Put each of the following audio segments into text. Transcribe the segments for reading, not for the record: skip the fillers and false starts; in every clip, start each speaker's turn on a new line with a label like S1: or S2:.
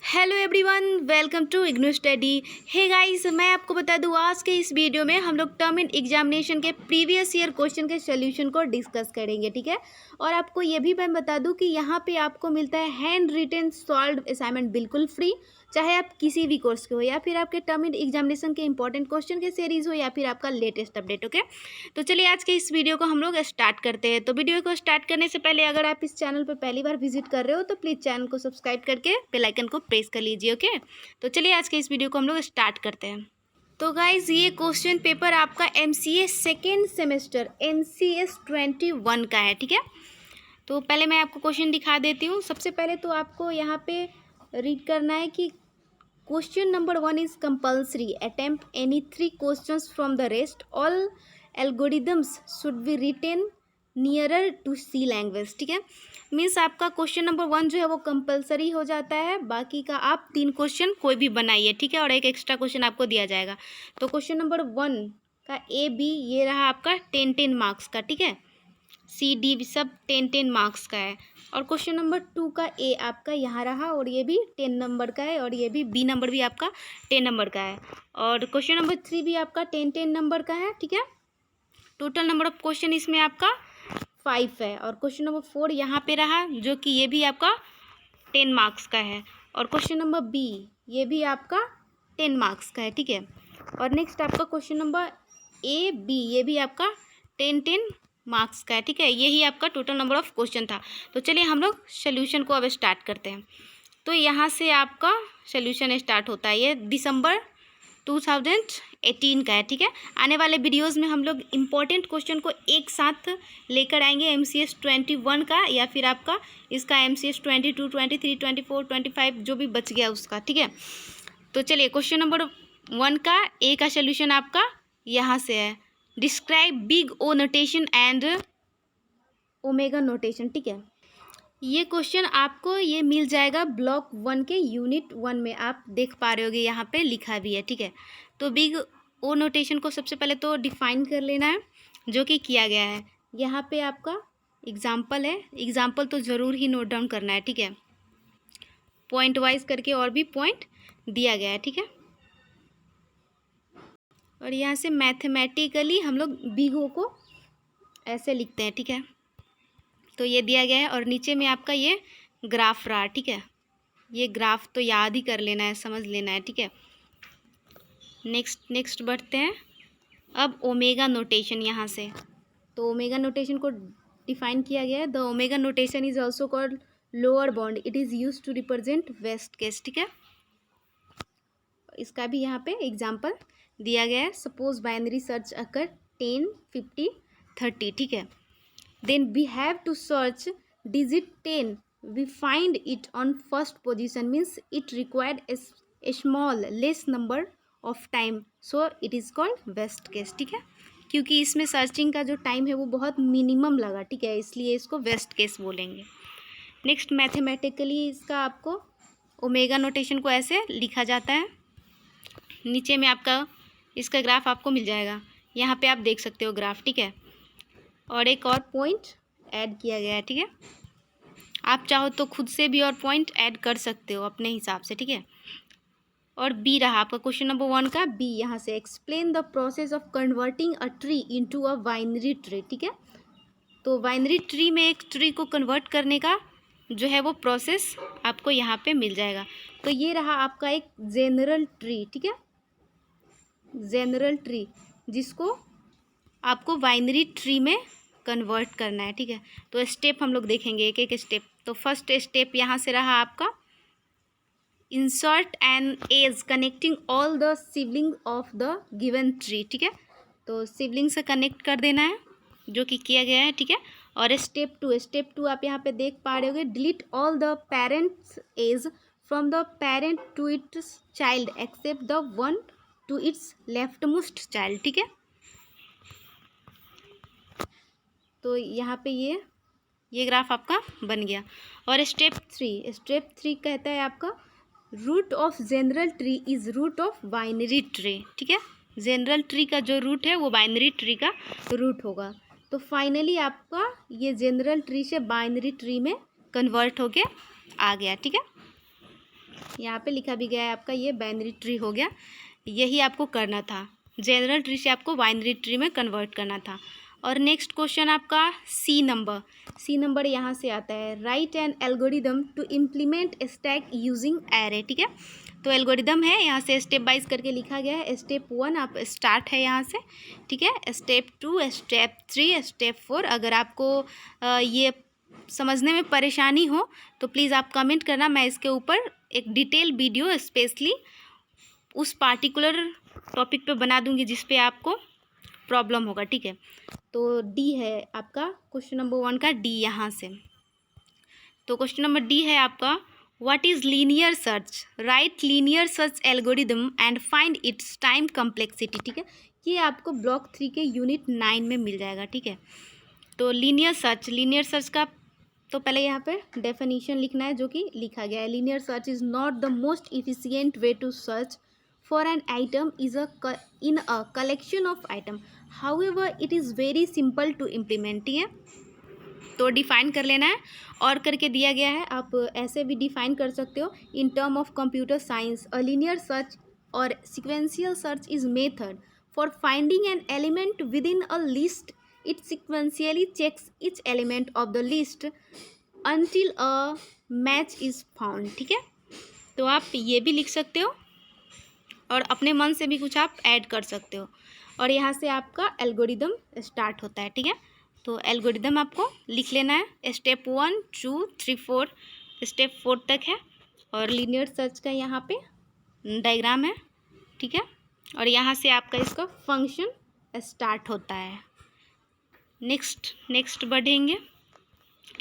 S1: Hello everyone, welcome to IGNOU study. Hey guys, मैं आपको बता दूं आज के इस वीडियो में हम लोग टर्म एंड एग्जामिनेशन के प्रीवियस ईयर क्वेश्चन के सॉल्यूशन को डिस्कस करेंगे, ठीक है। और आपको ये भी मैं बता दूं कि यहाँ पे आपको मिलता है हैंड रिटन सॉल्व्ड असाइनमेंट बिल्कुल फ्री, चाहे आप किसी भी कोर्स के हो या फिर आपके टर्म एंड एग्जामिनेशन के इंपॉर्टेंट क्वेश्चन के सीरीज हो या फिर आपका लेटेस्ट अपडेट, ओके। तो चलिए आज के इस वीडियो को हम लोग स्टार्ट करते हैं। तो वीडियो को स्टार्ट करने से पहले अगर आप इस चैनल पर पहली बार विजिट कर रहे हो तो प्लीज़ चैनल को सब्सक्राइब करके बेल आइकन को प्रेस कर लीजिए, ओके। तो चलिए आज के इस वीडियो को हम लोग स्टार्ट करते हैं। तो गाइज, ये क्वेश्चन पेपर आपका MCA सेकेंड सेमेस्टर NCS 21 का है, ठीक है। तो पहले मैं आपको क्वेश्चन दिखा देती हूँ। सबसे पहले तो आपको यहाँ पे रीड करना है कि question number 1 is compulsory attempt any 3 questions from the rest, all algorithms should be written nearer to C language, ठीक है। मीन्स आपका क्वेश्चन नंबर 1 जो है वो कंपलसरी हो जाता है, बाकी का आप 3 क्वेश्चन कोई भी बनाइए, ठीक है, और एक एक्स्ट्रा क्वेश्चन आपको दिया जाएगा। तो क्वेश्चन नंबर 1 का AB ये रहा आपका 10 मार्क्स का, ठीक है। CD सब 10 मार्क्स का है। और क्वेश्चन नंबर 2 का A आपका यहाँ रहा और ये भी 10 नंबर का है, और ये भी B नंबर भी आपका 10 नंबर का है। और क्वेश्चन नंबर 3 भी आपका 10 नंबर का है, ठीक है। टोटल नंबर ऑफ क्वेश्चन इसमें आपका 5 है। और क्वेश्चन नंबर 4 यहाँ पे रहा जो कि ये भी आपका 10 मार्क्स का है। और क्वेश्चन नंबर B ये भी आपका 10 मार्क्स का है, ठीक है। और नेक्स्ट आपका क्वेश्चन नंबर AB ये भी आपका 10 मार्क्स का है, ठीक है। यही आपका टोटल नंबर ऑफ क्वेश्चन था। तो चलिए हम लोग सोल्यूशन को अब स्टार्ट करते हैं। तो यहाँ से आपका सोल्यूशन स्टार्ट होता है, ये दिसंबर 2018 का है, ठीक है। आने वाले वीडियोस में हम लोग इम्पोर्टेंट क्वेश्चन को एक साथ लेकर आएंगे, MCS 21 का या फिर आपका इसका MCS 22, 23, 24, 25 जो भी बच गया उसका, ठीक है। तो चलिए क्वेश्चन नंबर 1 का A का सोल्यूशन आपका यहाँ से है, describe big O notation and omega notation, ठीक है। ये क्वेश्चन आपको ये मिल जाएगा ब्लॉक 1 के यूनिट 1 में, आप देख पा रहे होगे यहाँ पे लिखा भी है, ठीक है। तो बिग O नोटेशन को सबसे पहले तो डिफाइन कर लेना है, जो कि किया गया है। यहाँ पे आपका एग्जाम्पल है, एग्जाम्पल तो ज़रूर ही नोट डाउन करना है, ठीक है। पॉइंट वाइज करके और भी पॉइंट दिया गया है, ठीक है। और यहाँ से मैथमेटिकली हम लोग बिग O को ऐसे लिखते हैं, ठीक है। तो ये दिया गया है और नीचे में आपका ये ग्राफ रहा, ठीक है। ये ग्राफ तो याद ही कर लेना है, समझ लेना है, ठीक है। नेक्स्ट बढ़ते हैं अब ओमेगा नोटेशन यहाँ से। तो ओमेगा नोटेशन को डिफाइन किया गया है, the omega notation is also called lower bound, it is use to represent worst case, ठीक है। इसका भी यहाँ पे एग्जाम्पल दिया गया है, सपोज बाइनरी सर्च अकर 10, 50, 30, ठीक है। Then we have to search digit 10. We find it on first position, means it required a small less number of time, so it is called best case, ठीक है। क्योंकि इसमें searching का जो time है वो बहुत मिनिमम लगा, ठीक है, इसलिए इसको वेस्ट केस बोलेंगे। नेक्स्ट मैथमेटिकली इसका आपको ओमेगा नोटेशन को ऐसे लिखा जाता है। नीचे में आपका इसका ग्राफ आपको मिल जाएगा, यहाँ पे आप देख सकते हो ग्राफ, ठीक है। और एक और पॉइंट ऐड किया गया है, ठीक है। आप चाहो तो खुद से भी और पॉइंट ऐड कर सकते हो अपने हिसाब से, ठीक है। और B रहा आपका क्वेश्चन नंबर 1 का B, यहाँ से explain the process of converting a tree into a binary tree, ठीक है। तो बाइनरी ट्री में एक ट्री को कन्वर्ट करने का जो है वो प्रोसेस आपको यहाँ पे मिल जाएगा। तो ये रहा आपका एक जेनरल ट्री, ठीक है, जेनरल ट्री, जिसको आपको बाइनरी ट्री में कन्वर्ट करना है, ठीक है। तो स्टेप हम लोग देखेंगे एक एक स्टेप। तो फर्स्ट स्टेप यहाँ से रहा आपका insert an edge connecting all the sibling of the given tree, ठीक है। तो सिबलिंग से कनेक्ट कर देना है, जो कि किया गया है, ठीक है। और स्टेप टू आप यहाँ पे देख पा रहे होगे, delete all the parents edge from the parent to its child except the one to its leftmost child, ठीक है। तो यहाँ पे ये ग्राफ आपका बन गया। और स्टेप थ्री कहता है आपका root of general tree is root of binary tree, ठीक है। जनरल ट्री का जो रूट है वो बाइनरी ट्री का रूट होगा। तो फाइनली आपका ये जनरल ट्री से बाइनरी ट्री में कन्वर्ट होके आ गया, ठीक है। यहाँ पे लिखा भी गया है आपका, ये बाइनरी ट्री हो गया। यही आपको करना था, जनरल ट्री से आपको बाइनरी ट्री में कन्वर्ट करना था। और नेक्स्ट क्वेश्चन आपका सी नंबर यहाँ से आता है, write an algorithm to implement stack using array. ठीक है, तो एल्गोरिदम है, यहाँ से स्टेप वाइज करके लिखा गया है। स्टेप 1 आप स्टार्ट है यहाँ से, ठीक है। Step 2, step 3, step 4। अगर आपको ये समझने में परेशानी हो तो प्लीज़ आप कमेंट करना, मैं इसके ऊपर एक डिटेल वीडियो स्पेशली उस पार्टिकुलर टॉपिक पे बना दूंगी जिस पे आपको प्रॉब्लम होगा। ठीक है, तो डी है आपका क्वेश्चन नंबर 1 का डी यहाँ से। तो क्वेश्चन नंबर डी है आपका, what is linear search, right linear search algorithm and find its time complexity. ठीक है, ये आपको ब्लॉक 3 के यूनिट 9 में मिल जाएगा। ठीक है, तो लीनियर सर्च का तो पहले यहाँ पे डेफिनेशन लिखना है जो कि लिखा गया है। Linear search is not the most efficient way to search for an item in a collection of item, however it is very simple to implement. ठीक है, तो डिफाइन कर लेना है और करके दिया गया है। आप ऐसे भी डिफाइन कर सकते हो, in term of computer science a linear search और sequential search is method for finding an element within a list. It sequentially checks each element of the list until a match is found। ठीक है, तो आप ये भी लिख सकते हो और अपने मन से भी कुछ आप ऐड कर सकते हो। और यहाँ से आपका एल्गोरिदम स्टार्ट होता है। ठीक है, तो एल्गोरिदम आपको लिख लेना है। स्टेप 1, 2, 3, 4, स्टेप 4 तक है। और लीनियर सर्च का यहाँ पे डायग्राम है। ठीक है, और यहाँ से आपका इसका फंक्शन स्टार्ट होता है। नेक्स्ट बढ़ेंगे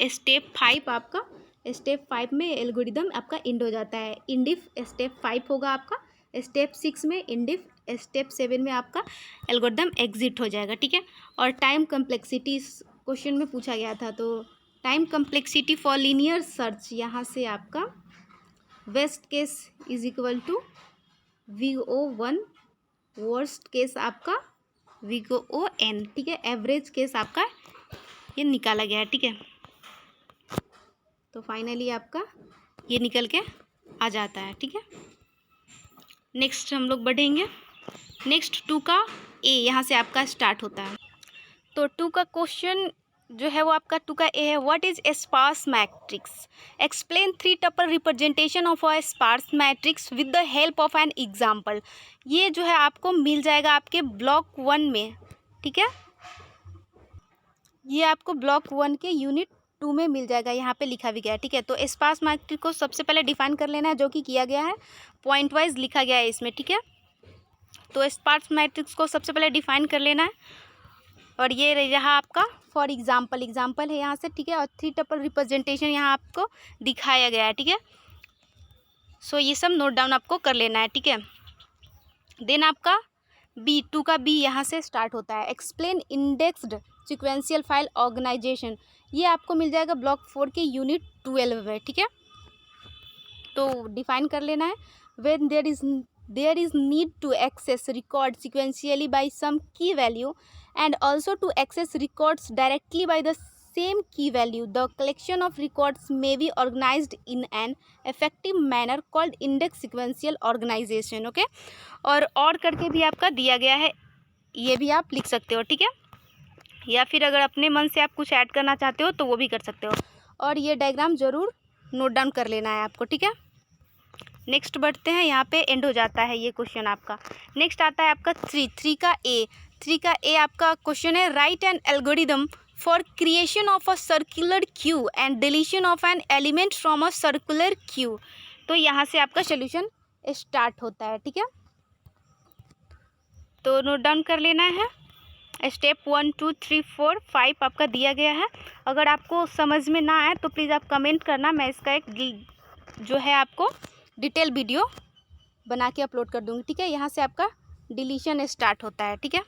S1: स्टेप 5 आपका। स्टेप 5 में एल्गोरिदम आपका इंड हो जाता है। इंडिफ स्टेप 5 होगा आपका। स्टेप 6 में इंडिफ, स्टेप 7 में आपका एल्गोरिदम एग्जिट हो जाएगा। ठीक है, और टाइम कम्प्लेक्सिटी इस क्वेश्चन में पूछा गया था, तो time complexity for linear search यहाँ से आपका best case is equal to VO1, worst case आपका VON। ठीक है, एवरेज केस आपका ये निकाला गया है। ठीक है, तो फाइनली आपका ये निकल के आ जाता है। ठीक है, नेक्स्ट हम लोग बढ़ेंगे। नेक्स्ट 2 का ए यहाँ से आपका स्टार्ट होता है। तो 2 का क्वेश्चन जो है वो आपका 2 का ए है, what is sparse matrix, explain 3 tuple representation of a sparse matrix with the help of an example. ये जो है आपको मिल जाएगा आपके ब्लॉक 1 में। ठीक है, ये आपको ब्लॉक 1 के यूनिट 2 में मिल जाएगा, यहाँ पे लिखा भी गया है। ठीक है, तो स्पार्स मैट्रिक्स को सबसे पहले डिफाइन कर लेना है, जो कि किया गया है, पॉइंट वाइज लिखा गया है इसमें। ठीक है, तो स्पार्स मैट्रिक्स को सबसे पहले डिफाइन कर लेना है। और ये रहा आपका फॉर एग्जाम्पल है यहाँ से। ठीक है, और 3 टपल रिप्रेजेंटेशन यहाँ आपको दिखाया गया है। ठीक है, सो ये सब नोट डाउन आपको कर लेना है। ठीक है, देन आपका बी 2 का बी यहाँ से स्टार्ट होता है, explain indexed sequential file organisation. ये आपको मिल जाएगा ब्लॉक 4 के यूनिट 12 में। ठीक है, तो डिफाइन कर लेना है, when there is need to access record sequentially by some key value and also to access records directly by the same key value, the collection of records may be organized in an effective manner called index sequential organization। Okay, और करके भी आपका दिया गया है, ये भी आप लिख सकते हो। ठीक है, या फिर अगर अपने मन से आप कुछ ऐड करना चाहते हो तो वो भी कर सकते हो। और ये डायग्राम ज़रूर नोट डाउन कर लेना है आपको। ठीक है, नेक्स्ट बढ़ते हैं, यहाँ पे एंड हो जाता है ये क्वेश्चन आपका। नेक्स्ट आता है आपका 3 का ए आपका क्वेश्चन है, write an algorithm for creation of a circular queue and deletion of an element from a circular queue. तो यहाँ से आपका सोल्यूशन स्टार्ट होता है। ठीक है, तो नोट डाउन कर लेना है। स्टेप 1, 2, 3, 4, 5 आपका दिया गया है। अगर आपको समझ में ना आए तो प्लीज़ आप कमेंट करना, मैं इसका एक जो है आपको डिटेल वीडियो बना के अपलोड कर दूँगी। ठीक है, यहाँ से आपका डिलीशन स्टार्ट होता है। ठीक है,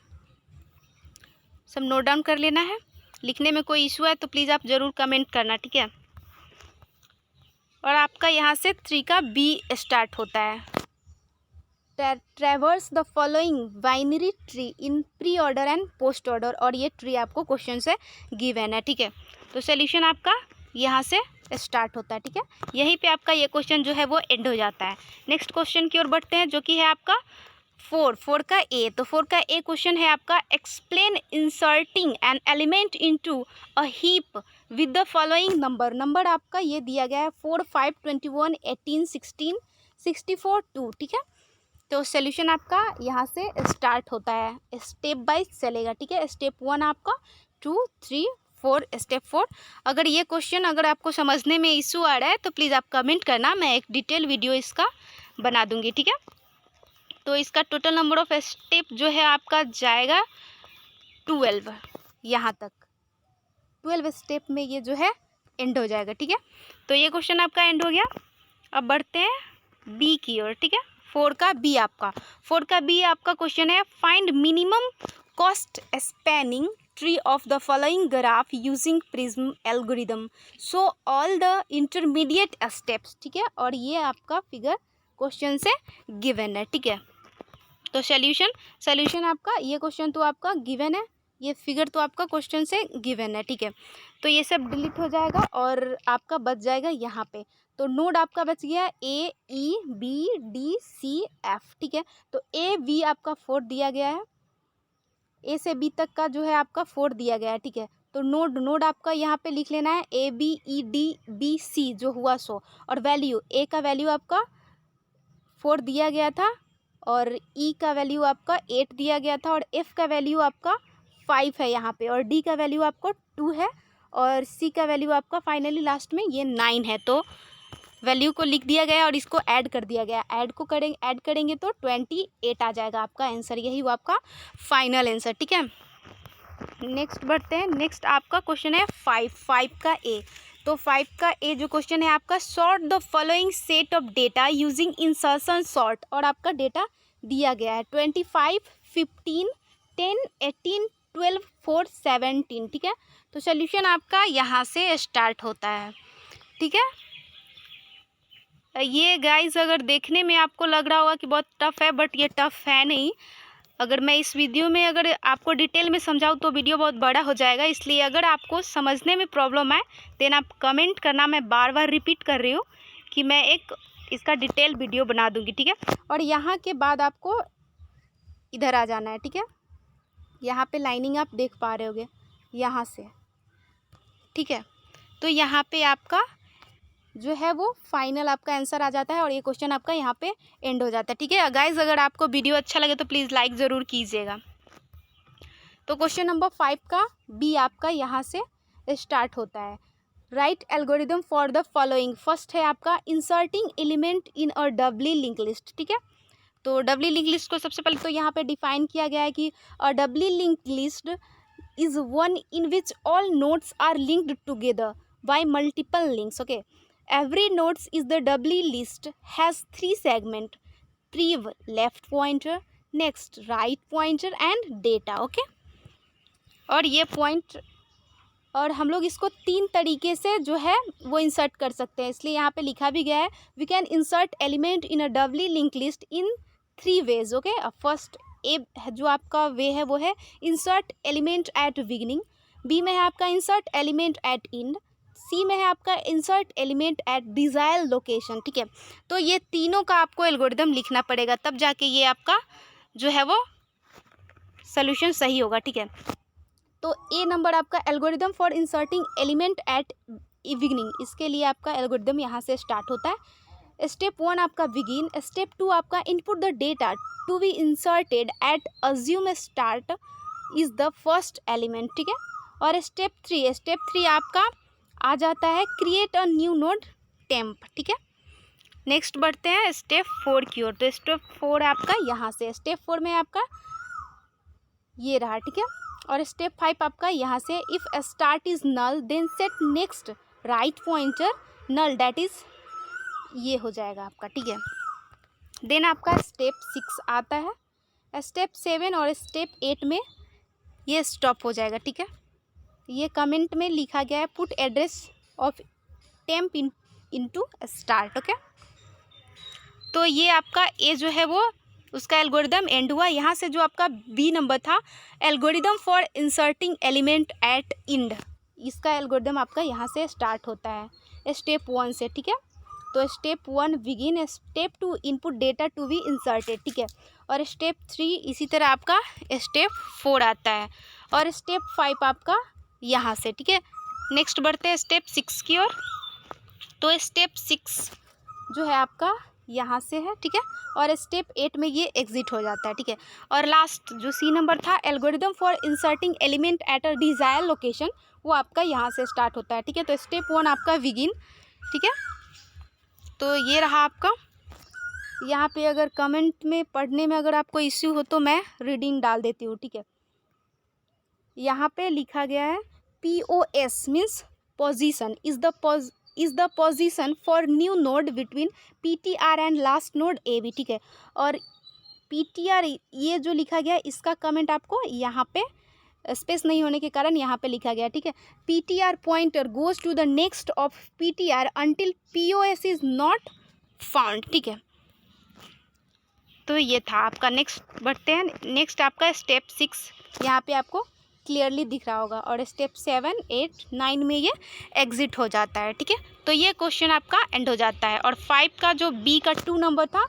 S1: सब नोट डाउन कर लेना है। लिखने में कोई इशू है तो प्लीज़ आप ज़रूर कमेंट करना। ठीक है, और आपका यहाँ से 3 का बी स्टार्ट होता है, traverse the following binary tree in pre order and post order. और ये ट्री आपको क्वेश्चन से गिवन है। ठीक है, तो सोल्यूशन आपका यहाँ से स्टार्ट होता है, ठीक है। यहीं पे आपका ये क्वेश्चन जो है वो एंड हो जाता है। नेक्स्ट क्वेश्चन की ओर बढ़ते हैं, जो कि है आपका 4 का ए। तो 4 का ए क्वेश्चन है आपका, explain inserting an element into a heap with the following number. Number आपका ये दिया गया है 4, 5, 21, 18, 16, 64, 2, ठीक है। तो सोल्यूशन आपका यहाँ से स्टार्ट होता है, स्टेप बाय चलेगा, ठीक है। स्टेप 1 आपका, 2, 3, 4, स्टेप 4। अगर ये क्वेश्चन अगर आपको समझने में इशू आ रहा है तो प्लीज़ आप कमेंट करना, मैं एक डिटेल वीडियो इसका बना दूंगी, ठीक है। तो इसका टोटल नंबर ऑफ स्टेप जो है आपका जाएगा 12, यहाँ तक 12 स्टेप में ये जो है एंड हो जाएगा, ठीक है। तो ये क्वेश्चन आपका एंड हो गया। अब बढ़ते हैं बी की ओर, ठीक है। 4 का बी आपका क्वेश्चन है, find minimum cost spanning tree of the following graph using prism algorithm, so all the intermediate steps, ठीक है। और ये आपका फिगर क्वेश्चन से गिवन है, ठीक है। तो सोल्यूशन आपका, ये क्वेश्चन तो आपका गिवन है, ये फिगर तो आपका क्वेश्चन से गिवन है, ठीक है। तो ये सब डिलीट हो जाएगा और आपका बच जाएगा यहाँ पे। तो नोड आपका बच गया ए, ई, बी, डी, सी, एफ, ठीक है। तो ए, बी आपका 4 दिया गया है, ए से बी तक का जो है आपका 4 दिया गया है, ठीक है। तो नोड आपका यहाँ पे लिख लेना है ए, बी, ई, डी, बी, सी जो हुआ सो, और वैल्यू ए का वैल्यू आपका 4 दिया गया था, और ई का वैल्यू आपका 8 दिया गया था, और एफ का वैल्यू आपका 5 है यहाँ पे, और डी का वैल्यू आपको 2 है, और सी का वैल्यू आपका फाइनली लास्ट में ये 9 है। तो वैल्यू को लिख दिया गया और इसको ऐड कर दिया गया, ऐड करेंगे तो 28 आ जाएगा आपका आंसर, यही हुआ आपका फाइनल आंसर, ठीक है। नेक्स्ट बढ़ते हैं। नेक्स्ट आपका क्वेश्चन है 5 का ए। तो 5 का ए जो क्वेश्चन है आपका, sort the following set of data using insertion sort, और आपका डेटा दिया गया है 25, 15, 10, 18, 12, 4, 17, ठीक है। तो सोल्यूशन आपका यहाँ से स्टार्ट होता है, ठीक है। ये गाइस अगर देखने में आपको लग रहा होगा कि बहुत टफ है, बट ये टफ है नहीं। अगर मैं इस वीडियो में अगर आपको डिटेल में समझाऊँ तो वीडियो बहुत बड़ा हो जाएगा, इसलिए अगर आपको समझने में प्रॉब्लम आए देन आप कमेंट करना। मैं बार बार रिपीट कर रही हूँ कि मैं एक इसका डिटेल वीडियो बना दूँगी, ठीक है। और यहाँ के बाद आपको इधर आ जाना है, ठीक है। यहाँ पे लाइनिंग आप देख पा रहे होगे यहाँ से, ठीक है। तो यहाँ पे आपका जो है वो फाइनल आपका आंसर आ जाता है, और ये क्वेश्चन आपका यहाँ पे एंड हो जाता है, ठीक है। गाइज अगर आपको वीडियो अच्छा लगे तो प्लीज़ लाइक ज़रूर कीजिएगा। तो क्वेश्चन नंबर 5 का बी आपका यहाँ से स्टार्ट होता है, right algorithm for the following. First है आपका inserting element in a doubly link list, ठीक है। तो डबली लिंक लिस्ट को सबसे पहले तो यहाँ पे डिफाइन किया गया है कि a doubly link list is one in which all nodes are linked together by multiple links, okay. Every nodes is the doubly list has 3 segment, prev left pointer, next right pointer and data, okay। और ये point, और हम लोग इसको 3 तरीके से जो है वो इंसर्ट कर सकते हैं, इसलिए यहाँ पे लिखा भी गया है, we can insert element in a doubly link list in 3 ways, okay. First A जो आपका वे है वो है insert element at beginning, B में है आपका insert element at end, C में है आपका insert element at desired location, ठीक है। तो ये तीनों का आपको एल्गोरिदम लिखना पड़ेगा, तब जाके ये आपका जो है वो सोल्यूशन सही होगा, ठीक है। तो ए नंबर आपका algorithm for inserting element at beginning, इसके लिए आपका एल्गोरिदम यहाँ से स्टार्ट होता है। स्टेप 1 आपका बिगिन, स्टेप 2 आपका input the data to be inserted at assume start is the first element, ठीक है। और स्टेप 3 आपका आ जाता है create a new node temp, ठीक है। नेक्स्ट बढ़ते हैं स्टेप 4 की ओर। तो स्टेप 4 आपका यहाँ से, स्टेप 4 में आपका ये रहा, ठीक है। और स्टेप 5 आपका यहाँ से, if start is null then set next right pointer null, that is ये हो जाएगा आपका, ठीक है। देन आपका स्टेप 6 आता है, स्टेप 7 और स्टेप 8 में ये स्टॉप हो जाएगा, ठीक है। ये कमेंट में लिखा गया है, put address of temp into start, okay. तो ये आपका ए जो है वो उसका एल्गोरिदम एंड हुआ। यहाँ से जो आपका बी नंबर था, algorithm for inserting element at end, इसका एल्गोरिदम आपका यहाँ से स्टार्ट होता है। स्टेप 1 से, ठीक है। तो step 1 begin, step 2 input data to be inserted, ठीक है। और स्टेप 3 इसी तरह आपका स्टेप 4 आता है, और स्टेप 5 आपका यहाँ से, ठीक है। नेक्स्ट बढ़ते हैं स्टेप 6 की ओर। तो स्टेप 6 जो है आपका यहाँ से है, ठीक है। और स्टेप 8 में ये एग्जिट हो जाता है, ठीक है। और लास्ट जो सी नंबर था, algorithm for inserting element at a desire location, वो आपका यहाँ से स्टार्ट होता है, ठीक है। तो स्टेप 1 आपका बिगिन, ठीक है। तो ये रहा आपका। यहाँ पे अगर कमेंट में पढ़ने में अगर आपको इश्यू हो तो मैं रीडिंग डाल देती हूँ, ठीक है। यहाँ पे लिखा गया है POS means position is the position for new node between PTR and last node AB, ठीक है। और PTR ये जो लिखा गया है इसका कमेंट आपको यहाँ पे स्पेस नहीं होने के कारण यहाँ पे लिखा गया, ठीक है। PTR pointer goes to the next of PTR until POS is not found, ठीक है। तो ये था आपका। नेक्स्ट बढ़ते हैं। नेक्स्ट आपका स्टेप 6 यहाँ पे आपको क्लियरली दिख रहा होगा, और स्टेप 7, 8, 9 में ये एग्जिट हो जाता है, ठीक है। तो ये क्वेश्चन आपका एंड हो जाता है। और 5 का जो बी का 2 नंबर था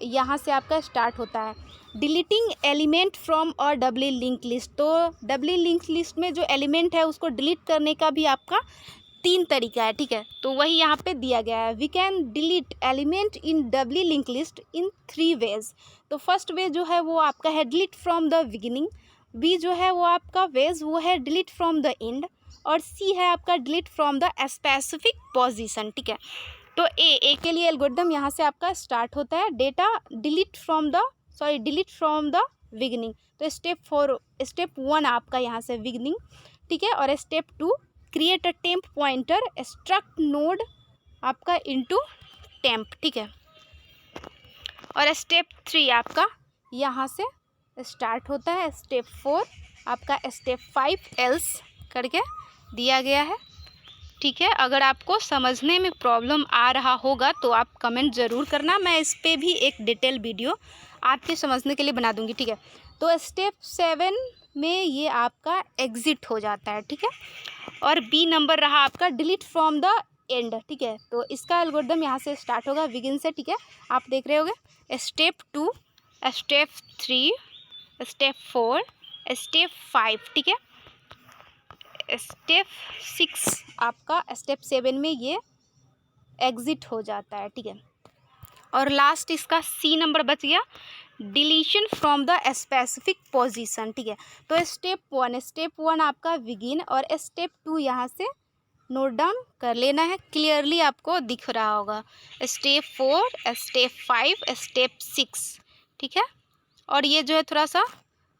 S1: यहाँ से आपका स्टार्ट होता है, डिलीटिंग एलिमेंट फ्रॉम और डबली लिंक लिस्ट। तो डबली लिंक लिस्ट में जो एलिमेंट है उसको डिलीट करने का भी आपका 3 तरीका है, ठीक है। तो वही यहाँ पे दिया गया है, we can delete element in doubly link list in 3 ways. तो फर्स्ट वे जो है वो आपका है delete from the beginning, B जो है वो आपका वेज वो है डिलीट फ्रॉम द एंड, और सी है आपका delete from the specific position, ठीक है। तो ए के लिए एल्गोरिथम यहाँ से आपका स्टार्ट होता है, data delete from the beginning. तो स्टेप 1 आपका यहाँ से बिगिनिंग, ठीक है। और step 2 create a temp pointer struct node आपका इनटू टेम्प, ठीक है। और स्टेप 3 आपका यहाँ से स्टार्ट होता है, स्टेप 4 आपका स्टेप 5 एल्स करके दिया गया है, ठीक है। अगर आपको समझने में प्रॉब्लम आ रहा होगा तो आप कमेंट ज़रूर करना, मैं इस पर भी एक डिटेल वीडियो आपके समझने के लिए बना दूंगी, ठीक है। तो स्टेप 7 में ये आपका एग्जिट हो जाता है, ठीक है। और बी नंबर रहा आपका डिलीट फ्रॉम द एंड, ठीक है। तो इसका एल्गोरिथम यहाँ से स्टार्ट होगा बिगिन से, ठीक है। आप देख रहे होगे स्टेप 2, स्टेप 3, स्टेप 4, स्टेप 5, ठीक है। स्टेप 6 आपका स्टेप 7 में ये एग्जिट हो जाता है, ठीक है। और लास्ट इसका सी नंबर बच गया, deletion from the specific position, ठीक है। तो स्टेप 1 आपका बिगिन, और स्टेप 2 यहाँ से नोट डाउन कर लेना है, क्लियरली आपको दिख रहा होगा। स्टेप 4, स्टेप 5, स्टेप 6, ठीक है। और ये जो है थोड़ा सा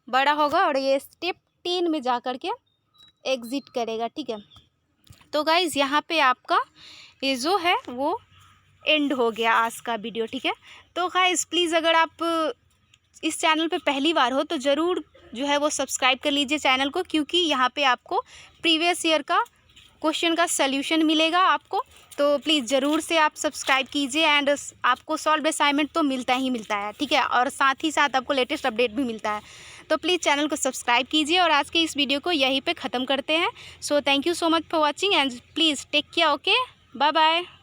S1: बड़ा होगा, और ये स्टेप 10 में जा कर के एग्जिट करेगा, ठीक है। तो गाइज़ यहाँ पे आपका ये जो है वो एंड हो गया आज का वीडियो, ठीक है। तो गाइज़ प्लीज़ अगर आप इस चैनल पे पहली बार हो तो ज़रूर जो है वो सब्सक्राइब कर लीजिए चैनल को, क्योंकि यहाँ पे आपको प्रीवियस ईयर का क्वेश्चन का सल्यूशन मिलेगा आपको। तो प्लीज़ ज़रूर से आप सब्सक्राइब कीजिए, एंड आपको सॉल्व असाइनमेंट तो मिलता ही मिलता है, ठीक है। और साथ ही साथ आपको लेटेस्ट अपडेट भी मिलता है। तो प्लीज़ चैनल को सब्सक्राइब कीजिए, और आज के इस वीडियो को यहीं पे ख़त्म करते हैं। So thank you so much for watching, and please take care, okay, bye bye.